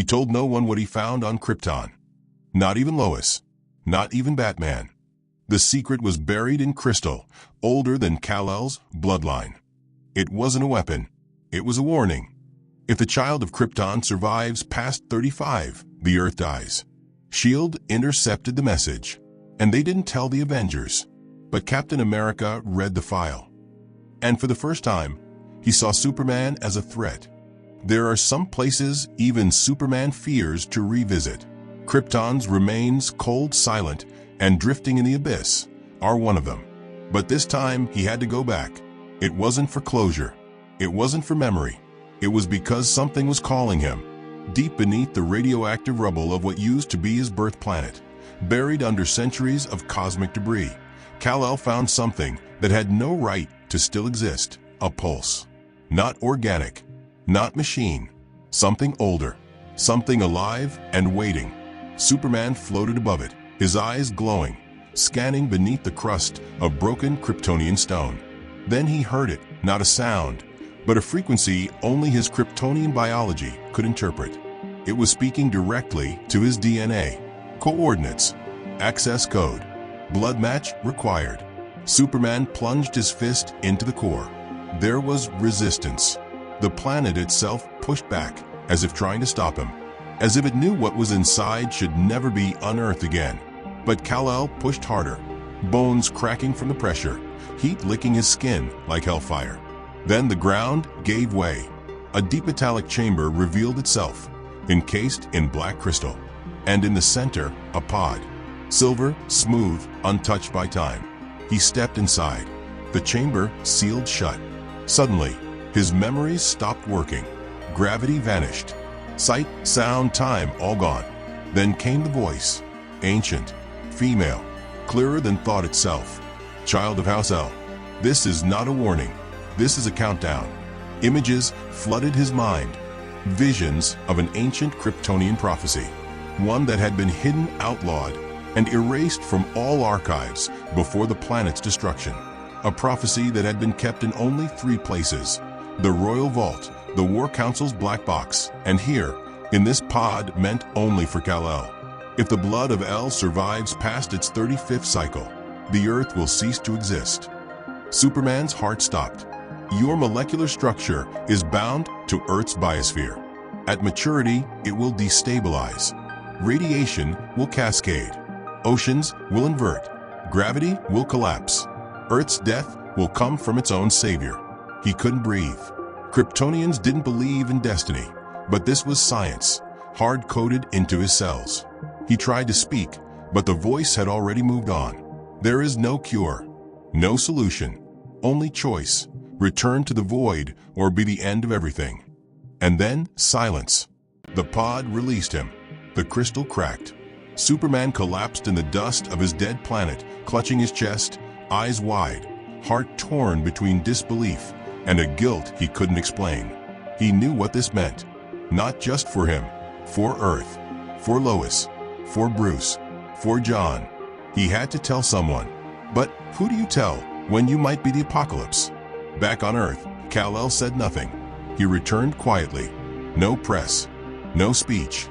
He told no one what he found on Krypton. Not even Lois. Not even Batman. The secret was buried in crystal, older than Kal-El's bloodline. It wasn't a weapon. It was a warning. If the child of Krypton survives past 35, the Earth dies. S.H.I.E.L.D. intercepted the message, and they didn't tell the Avengers. But Captain America read the file. And for the first time, he saw Superman as a threat. There are some places even Superman fears to revisit. Krypton's remains, cold, silent, and drifting in the abyss, are one of them. But this time, he had to go back. It wasn't for closure. It wasn't for memory. It was because something was calling him. Deep beneath the radioactive rubble of what used to be his birth planet, buried under centuries of cosmic debris, Kal-El found something that had no right to still exist. A pulse. Not organic. Not machine. Something older. Something alive and waiting. Superman floated above it, his eyes glowing, scanning beneath the crust of broken Kryptonian stone. Then he heard it, not a sound, but a frequency only his Kryptonian biology could interpret. It was speaking directly to his DNA. Coordinates. Access code. Blood match required. Superman plunged his fist into the core. There was resistance. The planet itself pushed back, as if trying to stop him. As if it knew what was inside should never be unearthed again. But Kal-El pushed harder, bones cracking from the pressure, heat licking his skin like hellfire. Then the ground gave way. A deep metallic chamber revealed itself, encased in black crystal. And in the center, a pod. Silver, smooth, untouched by time. He stepped inside. The chamber sealed shut. Suddenly, his memories stopped working. Gravity vanished. Sight, sound, time, all gone. Then came the voice. Ancient. Female. Clearer than thought itself. Child of House L. This is not a warning. This is a countdown. Images flooded his mind. Visions of an ancient Kryptonian prophecy. One that had been hidden, outlawed, and erased from all archives before the planet's destruction. A prophecy that had been kept in only 3 places. The Royal Vault, the War Council's black box, and here, in this pod meant only for Kal-El. If the blood of El survives past its 35th cycle, the Earth will cease to exist. Superman's heart stopped. Your molecular structure is bound to Earth's biosphere. At maturity, it will destabilize. Radiation will cascade. Oceans will invert. Gravity will collapse. Earth's death will come from its own savior. He couldn't breathe. Kryptonians didn't believe in destiny, but this was science, hard-coded into his cells. He tried to speak, but the voice had already moved on. There is no cure, no solution, only choice. Return to the void or be the end of everything. And then silence. The pod released him. The crystal cracked. Superman collapsed in the dust of his dead planet, clutching his chest, eyes wide, heart torn between disbelief and a guilt he couldn't explain. He knew what this meant. Not just for him, for Earth, for Lois, for Bruce, for John. He had to tell someone. But who do you tell when you might be the apocalypse? Back on Earth, Kal-El said nothing. He returned quietly. No press, no speech,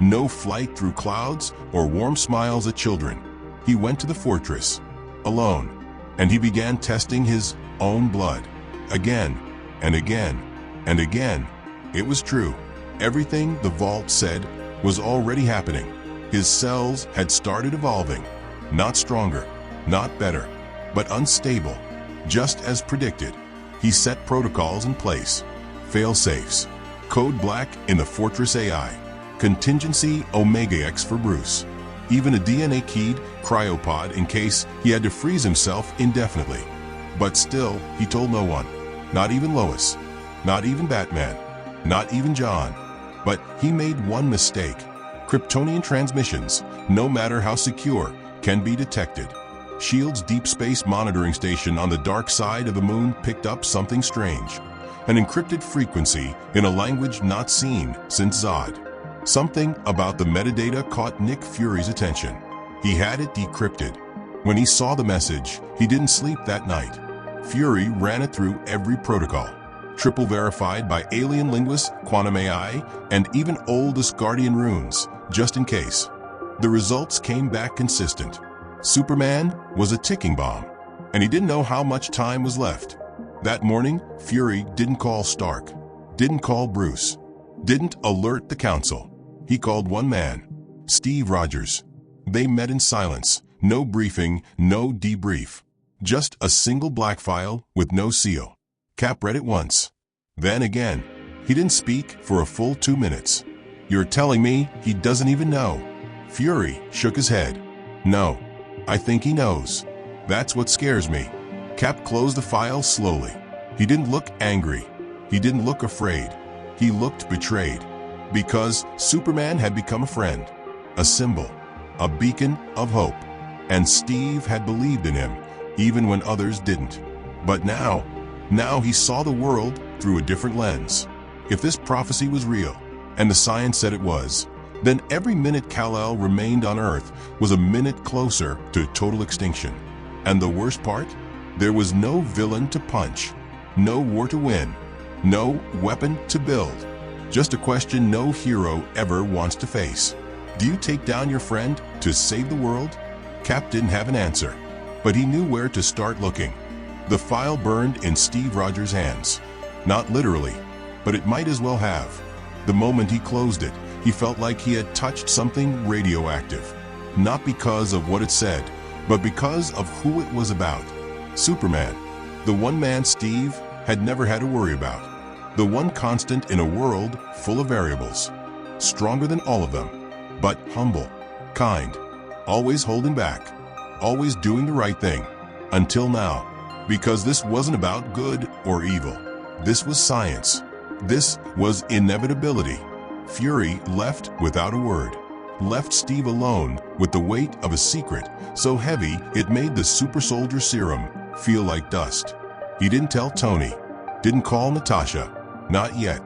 no flight through clouds or warm smiles at children. He went to the fortress, alone, and he began testing his own blood. Again, and again, and again. It was true. Everything the vault said was already happening. His cells had started evolving. Not stronger, not better, but unstable. Just as predicted, he set protocols in place. Fail-safes. Code Black in the Fortress AI. Contingency Omega X for Bruce. Even a DNA-keyed cryopod in case he had to freeze himself indefinitely. But still, he told no one. Not even Lois. Not even Batman. Not even John. But he made one mistake. Kryptonian transmissions, no matter how secure, can be detected. S.H.I.E.L.D's deep space monitoring station on the dark side of the moon picked up something strange. An encrypted frequency in a language not seen since Zod. Something about the metadata caught Nick Fury's attention. He had it decrypted. When he saw the message, he didn't sleep that night. Fury ran it through every protocol. triple verified by alien linguists, quantum AI, and even old Asgardian runes, just in case. The results came back consistent. Superman was a ticking bomb, and he didn't know how much time was left. That morning, Fury didn't call Stark, didn't call Bruce, didn't alert the council. He called one man, Steve Rogers. They met in silence, no briefing, no debrief. Just a single black file with no seal. Cap read it once, then again. He didn't speak for a full 2 minutes. You're telling me he doesn't even know? Fury shook his head. No, I think he knows. That's what scares me. Cap closed the file slowly. He didn't look angry. He didn't look afraid. He looked betrayed. Because Superman had become a friend, a symbol, a beacon of hope. And Steve had believed in him, even when others didn't. But now he saw the world through a different lens. If this prophecy was real, and the science said it was, then every minute Kal-El remained on Earth was a minute closer to total extinction. And the worst part? There was no villain to punch, no war to win, no weapon to build. Just a question no hero ever wants to face. Do you take down your friend to save the world? Cap didn't have an answer, but he knew where to start looking. The file burned in Steve Rogers' hands. Not literally, but it might as well have. The moment he closed it, he felt like he had touched something radioactive. Not because of what it said, but because of who it was about. Superman, the one man Steve had never had to worry about. The one constant in a world full of variables. Stronger than all of them, but humble, kind, always holding back, always doing the right thing. Until now. Because this wasn't about good or evil. This was science. This was inevitability. Fury left without a word. Left Steve alone with the weight of a secret so heavy it made the Super Soldier Serum feel like dust. He didn't tell Tony. Didn't call Natasha. Not yet.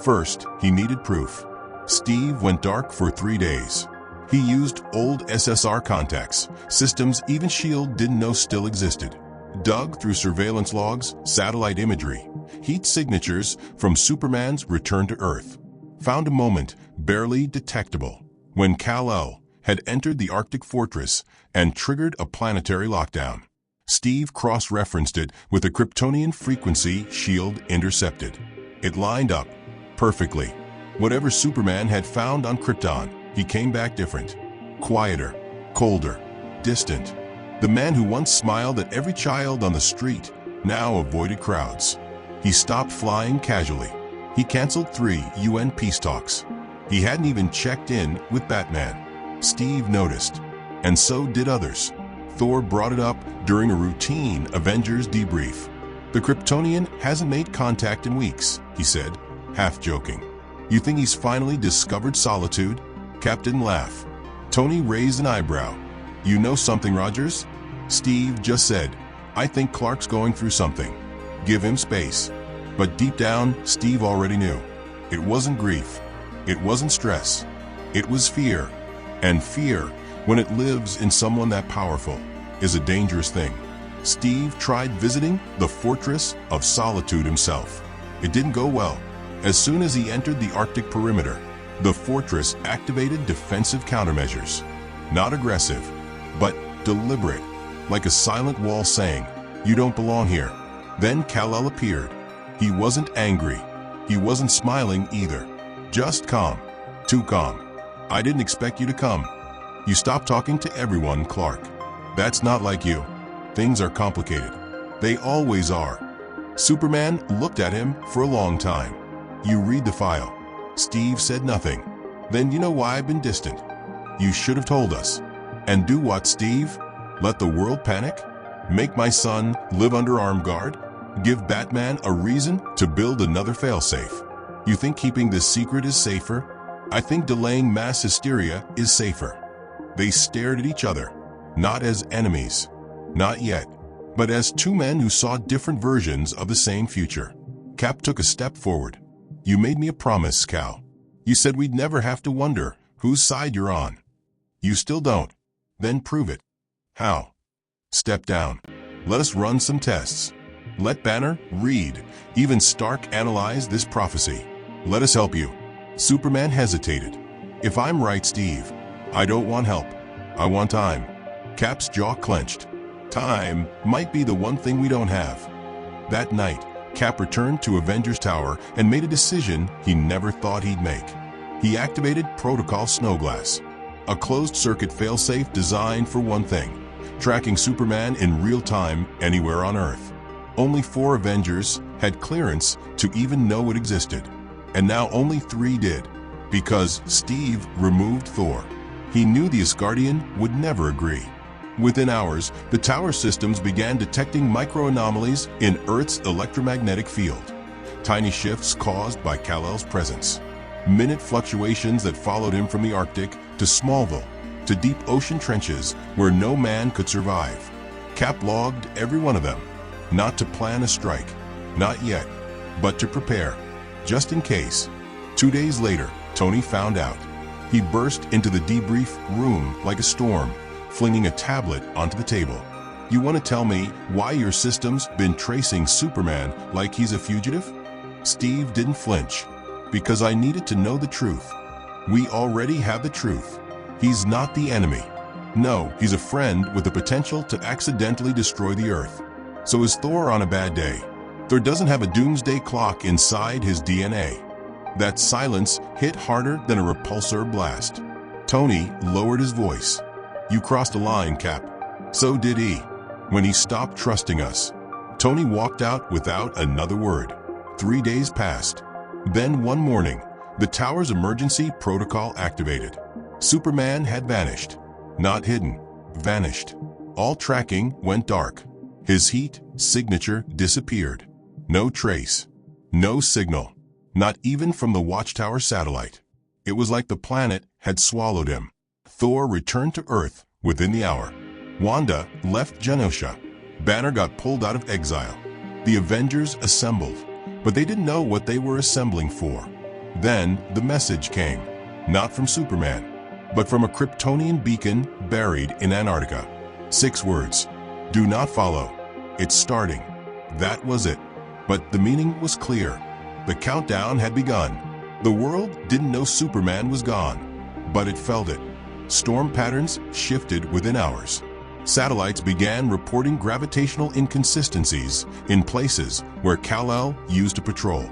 First, he needed proof. Steve went dark for 3 days. He used old SSR contacts, systems even S.H.I.E.L.D. didn't know still existed. Dug through surveillance logs, satellite imagery, heat signatures from Superman's return to Earth. Found a moment, barely detectable, when Kal-El had entered the Arctic fortress and triggered a planetary lockdown. Steve cross-referenced it with a Kryptonian frequency S.H.I.E.L.D. intercepted. It lined up perfectly. Whatever Superman had found on Krypton, he came back different. Quieter, colder, distant. The man who once smiled at every child on the street now avoided crowds. He stopped flying casually. He canceled 3 UN peace talks. He hadn't even checked in with Batman. Steve noticed, and so did others. Thor brought it up during a routine Avengers debrief. The Kryptonian hasn't made contact in weeks, he said, half joking. You think he's finally discovered solitude? Cap didn't laugh. Tony raised an eyebrow. You know something, Rogers? Steve just said, I think Clark's going through something. Give him space. But deep down, Steve already knew. It wasn't grief. It wasn't stress. It was fear. And fear, when it lives in someone that powerful, is a dangerous thing. Steve tried visiting the Fortress of Solitude himself. It didn't go well. As soon as he entered the Arctic perimeter, the fortress activated defensive countermeasures. Not aggressive, but deliberate, like a silent wall saying, you don't belong here. Then Kal-El appeared. He wasn't angry. He wasn't smiling either. Just calm. Too calm. I didn't expect you to come. You stopped talking to everyone, Clark. That's not like you. Things are complicated. They always are. Superman looked at him for a long time. You read the file. Steve said nothing. Then you know why I've been distant. You should have told us. And do what, Steve? Let the world panic? Make my son live under armed guard? Give Batman a reason to build another failsafe? You think keeping this secret is safer? I think delaying mass hysteria is safer. They stared at each other, not as enemies. Not yet, but as 2 men who saw different versions of the same future. Cap took a step forward. You made me a promise, Cal. You said we'd never have to wonder whose side you're on. You still don't. Then prove it. How? Step down. Let us run some tests. Let Banner read. Even Stark analyzed this prophecy. Let us help you. Superman hesitated. If I'm right, Steve, I don't want help. I want time. Cap's jaw clenched. Time might be the one thing we don't have. That night, Cap returned to Avengers Tower and made a decision he never thought he'd make. He activated Protocol Snowglass, a closed-circuit failsafe designed for one thing: tracking Superman in real time anywhere on Earth. Only 4 Avengers had clearance to even know it existed, and now only 3 did, because Steve removed Thor. He knew the Asgardian would never agree. Within hours, the tower systems began detecting microanomalies in Earth's electromagnetic field, tiny shifts caused by Kal-El's presence. Minute fluctuations that followed him from the Arctic to Smallville to deep ocean trenches where no man could survive. Cap logged every one of them, not to plan a strike, not yet, but to prepare, just in case. 2 days later, Tony found out. He burst into the debrief room like a storm, flinging a tablet onto the table. You want to tell me why your system's been tracing Superman like he's a fugitive? Steve didn't flinch. Because I needed to know the truth. We already have the truth. He's not the enemy. No, he's a friend with the potential to accidentally destroy the Earth. So is Thor on a bad day? Thor doesn't have a doomsday clock inside his DNA. That silence hit harder than a repulsor blast. Tony lowered his voice. You crossed a line, Cap. So did he. When he stopped trusting us. Tony walked out without another word. 3 days passed. Then one morning, the tower's emergency protocol activated. Superman had vanished. Not hidden, vanished. All tracking went dark. His heat signature disappeared. No trace. No signal. Not even from the Watchtower satellite. It was like the planet had swallowed him. Thor returned to Earth within the hour. Wanda left Genosha. Banner got pulled out of exile. The Avengers assembled. But they didn't know what they were assembling for. Then the message came, not from Superman, but from a Kryptonian beacon buried in Antarctica. 6 words: do not follow. It's starting. That was it. But the meaning was clear. The countdown had begun. The world didn't know Superman was gone, but it felt it. Storm patterns shifted within hours. Satellites began reporting gravitational inconsistencies in places where Kal-El used to patrol.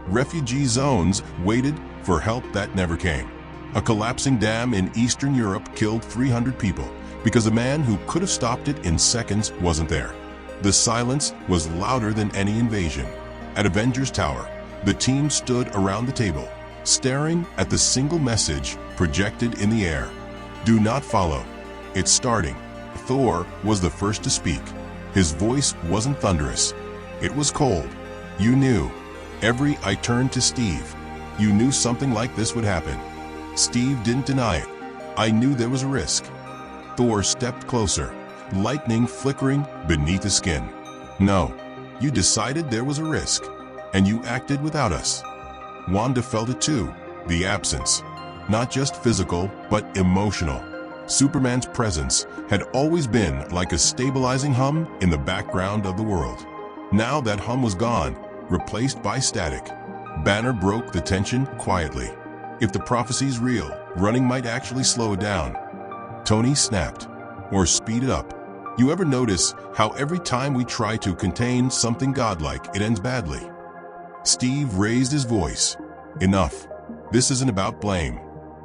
Refugee zones waited for help that never came. A collapsing dam in Eastern Europe killed 300 people because a man who could have stopped it in seconds wasn't there. The silence was louder than any invasion. At Avengers Tower, the team stood around the table, staring at the single message projected in the air. Do not follow. It's starting. Thor was the first to speak. His voice wasn't thunderous. It was cold. You knew. I turned to Steve. You knew something like this would happen. Steve didn't deny it. I knew there was a risk. Thor stepped closer, lightning flickering beneath his skin. No, you decided there was a risk, and you acted without us. Wanda felt it too, the absence. Not just physical, but emotional. Superman's presence had always been like a stabilizing hum in the background of the world. Now that hum was gone, replaced by static. Banner broke the tension quietly. If the prophecy's real, running might actually slow it down. Tony snapped. Or speed it up. You ever notice how every time we try to contain something godlike, it ends badly? Steve raised his voice. Enough. This isn't about blame.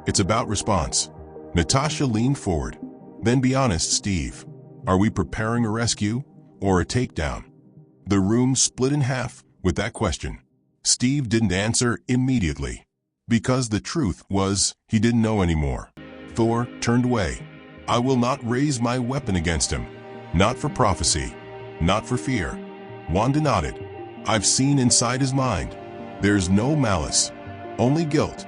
It's about response. Natasha leaned forward. Then be honest, Steve. Are we preparing a rescue or a takedown? The room split in half with that question. Steve didn't answer immediately. Because the truth was, he didn't know anymore. Thor turned away. I will not raise my weapon against him. Not for prophecy. Not for fear. Wanda nodded. I've seen inside his mind. There's no malice. Only guilt.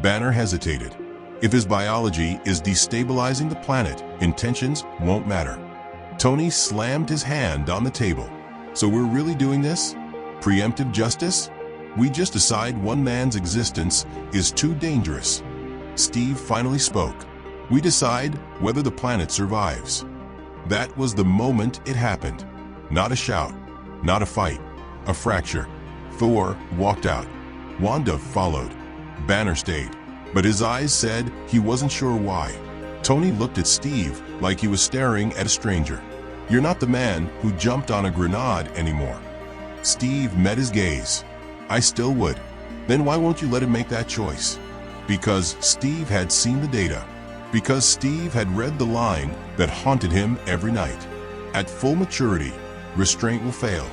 Banner hesitated. If his biology is destabilizing the planet, intentions won't matter. Tony slammed his hand on the table. So we're really doing this? Preemptive justice? We just decide one man's existence is too dangerous. Steve finally spoke. We decide whether the planet survives. That was the moment it happened. Not a shout. Not a fight, a fracture. Thor walked out. Wanda followed. Banner stayed, but his eyes said he wasn't sure why. Tony looked at Steve like he was staring at a stranger. You're not the man who jumped on a grenade anymore. Steve met his gaze. I still would. Then why won't you let him make that choice? Because Steve had seen the data. Because Steve had read the line that haunted him every night. At full maturity, restraint will fail.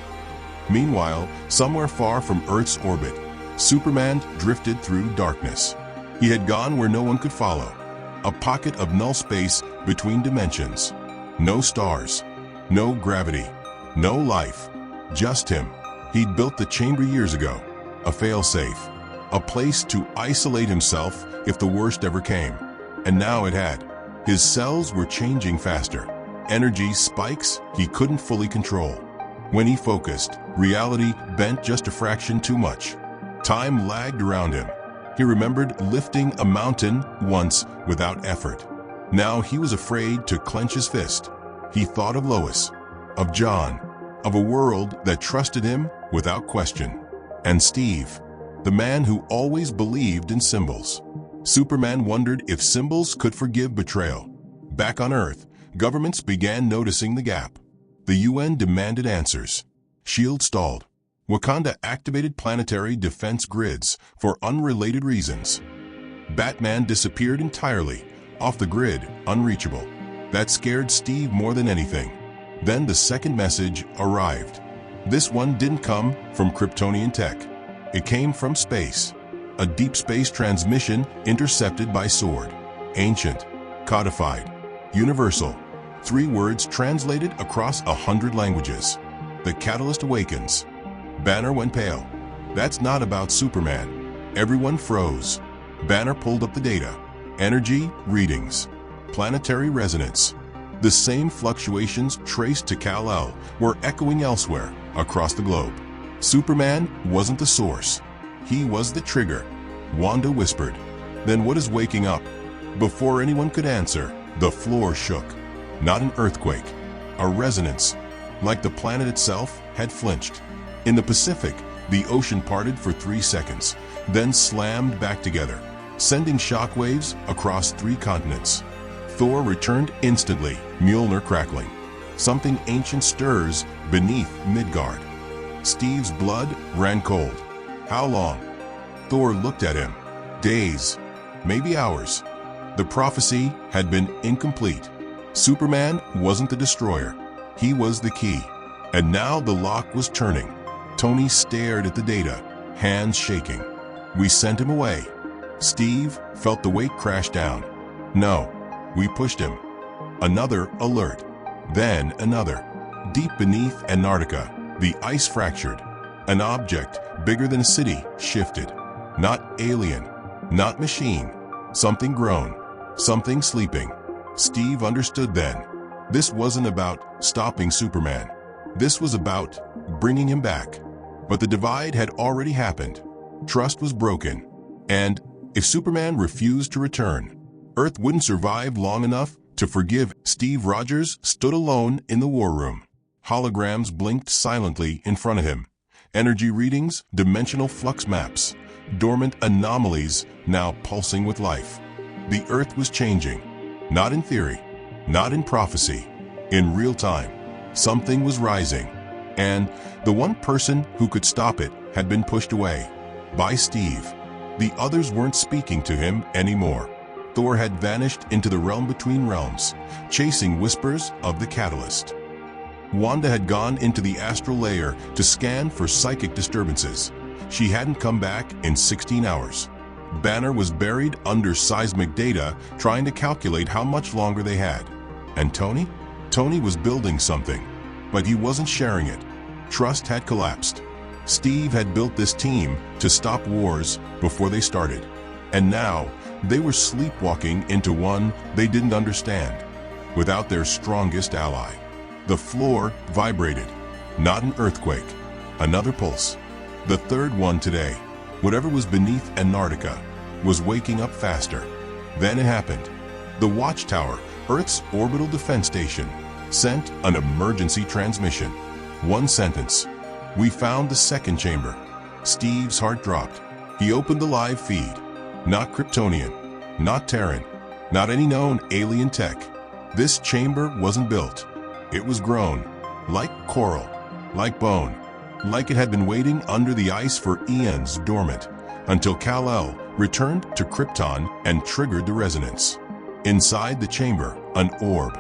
Meanwhile, somewhere far from Earth's orbit, Superman drifted through darkness. He had gone where no one could follow. A pocket of null space between dimensions. No stars. No gravity. No life. Just him. He'd built the chamber years ago. A failsafe. A place to isolate himself if the worst ever came. And now it had. His cells were changing faster. Energy spikes he couldn't fully control. When he focused, reality bent just a fraction too much. Time lagged around him. He remembered lifting a mountain once without effort. Now he was afraid to clench his fist. He thought of Lois, of John, of a world that trusted him without question. And Steve, the man who always believed in symbols. Superman wondered if symbols could forgive betrayal. Back on Earth, governments began noticing the gap. The UN demanded answers. S.H.I.E.L.D. stalled. Wakanda activated planetary defense grids for unrelated reasons. Batman disappeared entirely, off the grid, unreachable. That scared Steve more than anything. Then the second message arrived. This one didn't come from Kryptonian tech. It came from space. A deep space transmission intercepted by SWORD. Ancient, codified, universal. 3 words translated across 100 languages. The catalyst awakens. Banner went pale. That's not about Superman. Everyone froze. Banner pulled up the data. Energy readings. Planetary resonance. The same fluctuations traced to Kal-El were echoing elsewhere across the globe. Superman wasn't the source. He was the trigger. Wanda whispered. Then what is waking up? Before anyone could answer, the floor shook. Not an earthquake, a resonance, like the planet itself had flinched. In the Pacific, the ocean parted for 3 seconds, then slammed back together, sending shockwaves across 3 continents. Thor returned instantly, Mjolnir crackling. Something ancient stirs beneath Midgard. Steve's blood ran cold. How long? Thor looked at him. Days, maybe hours. The prophecy had been incomplete. Superman wasn't the destroyer. He was the key. And now the lock was turning. Tony stared at the data, hands shaking. We sent him away. Steve felt the weight crash down. No, we pushed him. Another alert. Then another. Deep beneath Antarctica, the ice fractured. An object bigger than a city shifted. Not alien, not machine. Something grown, something sleeping. Steve understood then. This wasn't about stopping Superman. This was about bringing him back. But the divide had already happened. Trust was broken. And if Superman refused to return, Earth wouldn't survive long enough to forgive. Steve Rogers stood alone in the war room. Holograms blinked silently in front of him. Energy readings, dimensional flux maps, dormant anomalies now pulsing with life. The Earth was changing. Not in theory, not in prophecy. In real time, something was rising. And the one person who could stop it had been pushed away. By Steve. The others weren't speaking to him anymore. Thor had vanished into the realm between realms, chasing whispers of the catalyst. Wanda had gone into the astral layer to scan for psychic disturbances. She hadn't come back in 16 hours. Banner was buried under seismic data, trying to calculate how much longer they had. And Tony? Tony was building something, but he wasn't sharing it. Trust had collapsed. Steve had built this team to stop wars before they started. And now, they were sleepwalking into one they didn't understand, without their strongest ally. The floor vibrated. Not an earthquake. Another pulse. The third one today. Whatever was beneath Antarctica was waking up faster. Then it happened. The Watchtower, Earth's orbital defense station, sent an emergency transmission. One sentence. We found the second chamber. Steve's heart dropped. He opened the live feed. Not Kryptonian, not Terran, not any known alien tech. This chamber wasn't built. It was grown, like coral, like bone, like it had been waiting under the ice for eons dormant, until Kal-El returned to Krypton and triggered the resonance. Inside the chamber, an orb,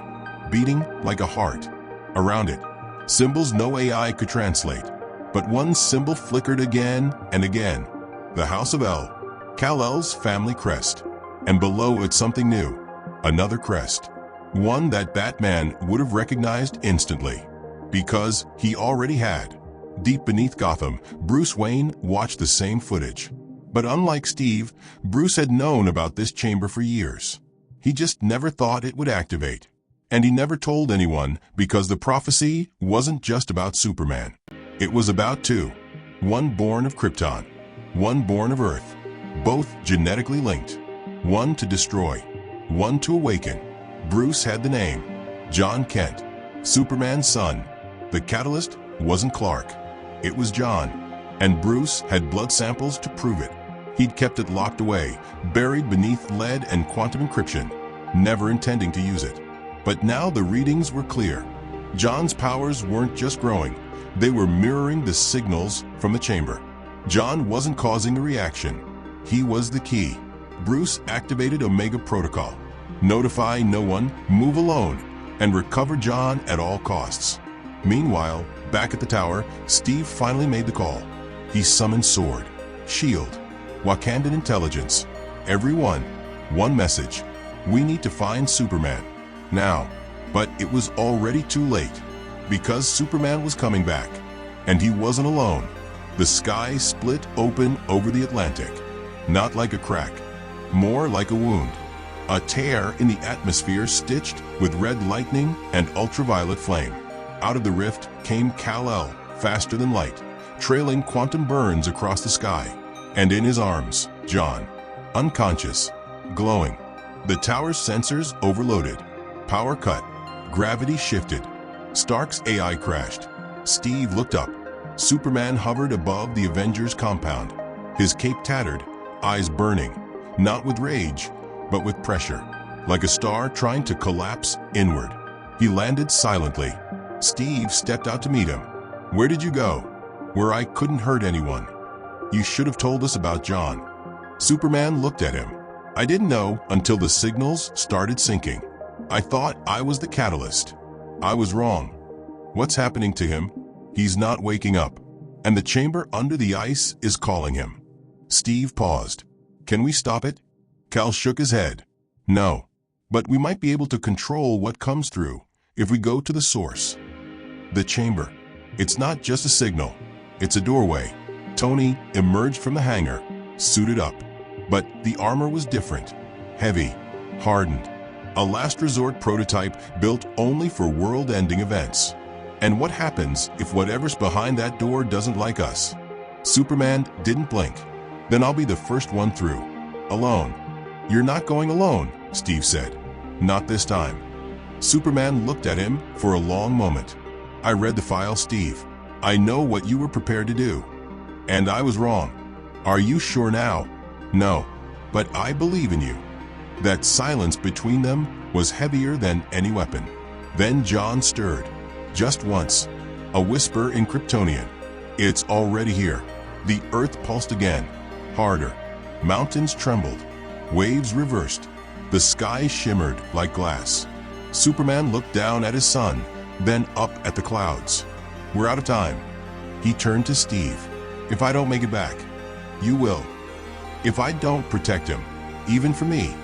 beating like a heart. Around it, symbols no AI could translate. But one symbol flickered again and again. The House of El, Kal-El's family crest. And below it something new, another crest. One that Batman would have recognized instantly, because he already had. Deep beneath Gotham, Bruce Wayne watched the same footage. But unlike Steve, Bruce had known about this chamber for years. He just never thought it would activate. And he never told anyone because the prophecy wasn't just about Superman. It was about two. One born of Krypton, one born of Earth. Both genetically linked. One to destroy, one to awaken. Bruce had the name, John Kent, Superman's son. The catalyst wasn't Clark. It was John. And Bruce had blood samples to prove it. He'd kept it locked away, buried beneath lead and quantum encryption, never intending to use it. But now the readings were clear. John's powers weren't just growing, they were mirroring the signals from the chamber. John wasn't causing the reaction. He was the key. Bruce activated Omega Protocol. Notify no one, move alone, and recover John at all costs. Meanwhile, back at the tower, Steve finally made the call. He summoned Sword, Shield, Wakandan intelligence. Everyone, one message. We need to find Superman. Now. But it was already too late. Because Superman was coming back. And he wasn't alone. The sky split open over the Atlantic. Not like a crack. More like a wound. A tear in the atmosphere stitched with red lightning and ultraviolet flame. Out of the rift came Kal-El, faster than light, trailing quantum burns across the sky. And in his arms, John, unconscious, glowing. The tower's sensors overloaded. Power cut. Gravity shifted. Stark's AI crashed. Steve looked up. Superman hovered above the Avengers compound. His cape tattered, eyes burning, not with rage, but with pressure, like a star trying to collapse inward. He landed silently. Steve stepped out to meet him. Where did you go? Where I couldn't hurt anyone. You should have told us about John. Superman looked at him. I didn't know until the signals started syncing. I thought I was the catalyst. I was wrong. What's happening to him? He's not waking up. And the chamber under the ice is calling him. Steve paused. Can we stop it? Cal shook his head. No. But we might be able to control what comes through if we go to the source. The chamber. It's not just a signal. It's a doorway. Tony emerged from the hangar, suited up. But the armor was different. Heavy. Hardened. A last resort prototype built only for world-ending events. And what happens if whatever's behind that door doesn't like us? Superman didn't blink. Then I'll be the first one through. Alone. You're not going alone, Steve said. Not this time. Superman looked at him for a long moment. I read the file, Steve. I know what you were prepared to do. And I was wrong. Are you sure now? No. But I believe in you. That silence between them was heavier than any weapon. Then John stirred. Just once. A whisper in Kryptonian. It's already here. The earth pulsed again. Harder. Mountains trembled. Waves reversed. The sky shimmered like glass. Superman looked down at his son, then up at the clouds. We're out of time. He turned to Steve. If I don't make it back, you will. If I don't protect him, even for me.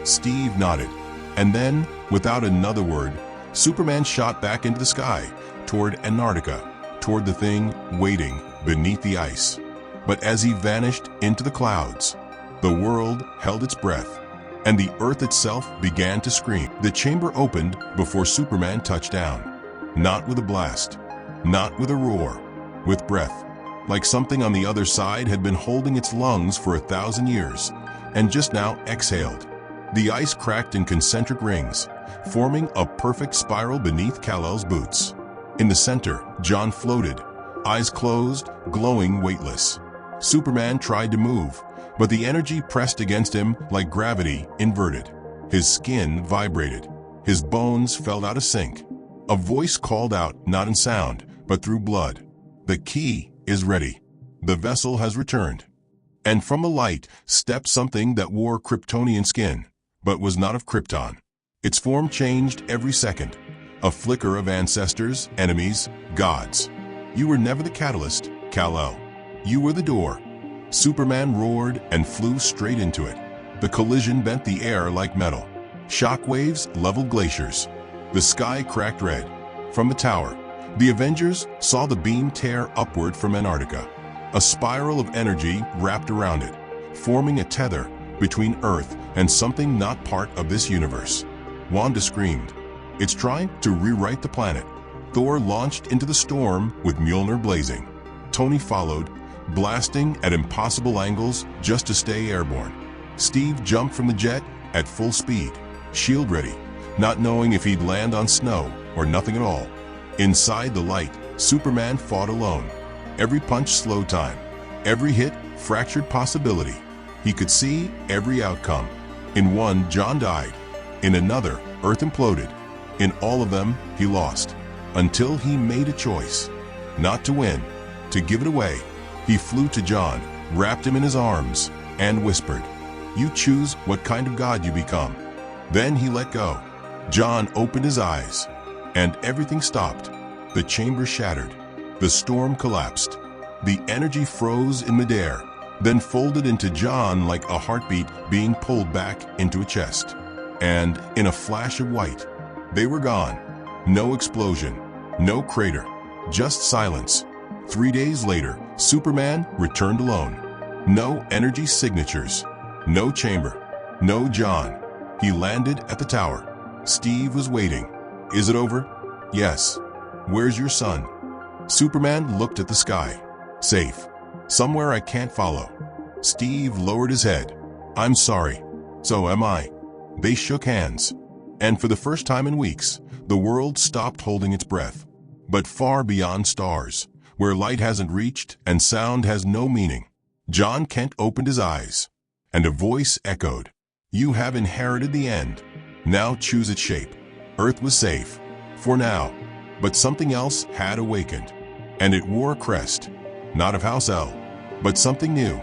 Steve nodded. And then, without another word, Superman shot back into the sky, toward Antarctica, toward the thing waiting beneath the ice. But as he vanished into the clouds, the world held its breath, and the earth itself began to scream. The chamber opened before Superman touched down. Not with a blast, not with a roar, with breath, like something on the other side had been holding its lungs for 1,000 years, and just now exhaled. The ice cracked in concentric rings, forming a perfect spiral beneath Kal-El's boots. In the center, John floated, eyes closed, glowing weightless. Superman tried to move, but the energy pressed against him like gravity inverted. His skin vibrated. His bones fell out of sync. A voice called out, not in sound, but through blood. The key is ready. The vessel has returned. And from the light stepped something that wore Kryptonian skin, but was not of Krypton. Its form changed every second. A flicker of ancestors, enemies, gods. You were never the catalyst, Kal-El. You were the door. Superman roared and flew straight into it. The collision bent the air like metal. Shockwaves leveled glaciers. The sky cracked red. From the tower, the Avengers saw the beam tear upward from Antarctica. A spiral of energy wrapped around it, forming a tether between Earth and something not part of this universe. Wanda screamed. It's trying to rewrite the planet. Thor launched into the storm with Mjolnir blazing. Tony followed, blasting at impossible angles just to stay airborne. Steve jumped from the jet at full speed, shield ready, not knowing if he'd land on snow or nothing at all. Inside the light, Superman fought alone. Every punch slowed time. Every hit fractured possibility. He could see every outcome. In one, John died. In another, Earth imploded. In all of them, he lost. Until he made a choice. Not to win, to give it away. He flew to John, wrapped him in his arms, and whispered, "You choose what kind of God you become." Then he let go. John opened his eyes, and everything stopped. The chamber shattered. The storm collapsed. The energy froze in midair, then folded into John like a heartbeat being pulled back into a chest. And in a flash of white, they were gone. No explosion, no crater, just silence. 3 days later, Superman returned alone. No energy signatures, no chamber, no John. He landed at the tower. Steve was waiting. "Is it over?" "Yes." "Where's your son?" Superman looked at the sky. "Safe. Somewhere I can't follow." Steve lowered his head. "I'm sorry." "So am I." They shook hands. And for the first time in weeks, the world stopped holding its breath. But far beyond stars, where light hasn't reached and sound has no meaning, John Kent opened his eyes, and a voice echoed, "You have inherited the end. Now choose its shape." Earth was safe, for now, but something else had awakened, and it wore a crest, not of House L, but something new.